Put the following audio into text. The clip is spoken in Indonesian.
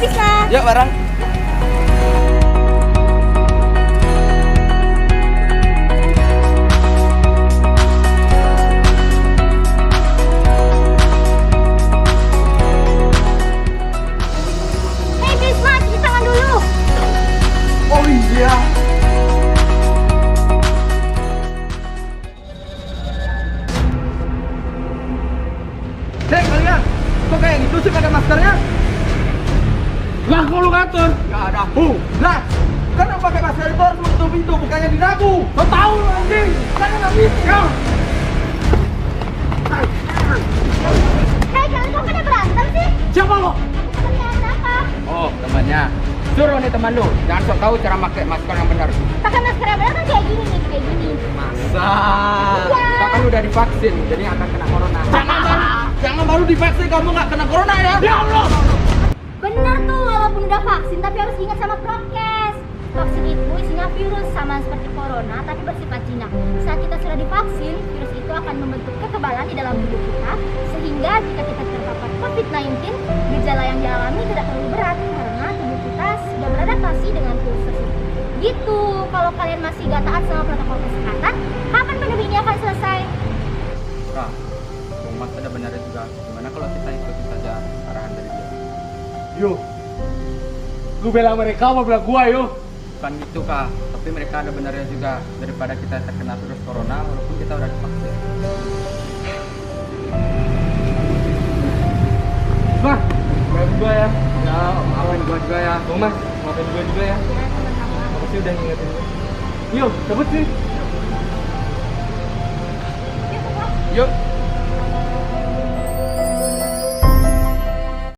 Bisma. Yuk bareng. Hei Bisma, cuci tangan dulu. Oh iya. Hei kalian, kok kayak gitu sih pakai maskernya? Lah kok lu ngatur? Gak ada. Lah, kan yang pakai masker itu harus menutup pintu, bukannya diragu. Lo tahu lu anjing? Kan nggak bisa. Hei kalian kok pada berantem sih? Siapa lo? Temennya siapa? Oh, temannya. Suruh nih teman lu, jangan sok tahu cara pakai masker yang benar. Pakai masker yang benar kan kayak gini nih, kayak gini. Masa? Iya. Kita kan udah divaksin, jadi akan kena corona. Jangan baru divaksin kamu nggak kena corona ya? Ya Allah. Bener tuh, walaupun udah vaksin tapi harus ingat sama prokes. Vaksin itu isinya virus sama seperti corona tapi bersifat jinak. Saat kita sudah divaksin, virus itu akan membentuk kekebalan di dalam tubuh kita sehingga jika kita terpapar COVID-19, gejala yang dialami tidak terlalu berat karena tubuh kita sudah beradaptasi dengan virus tersebut. Gitu, kalau kalian masih gak taat sama protokol kesehatan, kapan pandemi ini akan selesai? Nah, Bung Mas ada benarnya juga. Gimana kalau kita ikutin saja arahan dari dia? Yo. Lu bela mereka apa bela gua yo? Bukan gitu kak, tapi mereka ada benarnya juga daripada kita terkena virus corona walaupun kita udah divaksin. Nah, maafin gua ya. Ya, maafin gua juga ya. Bang Mas, maafin gua juga ya. Ya, sama-sama. Makasih udah ngingetin gua. Yo, cabut sih. Yuk, Kak. Yuk.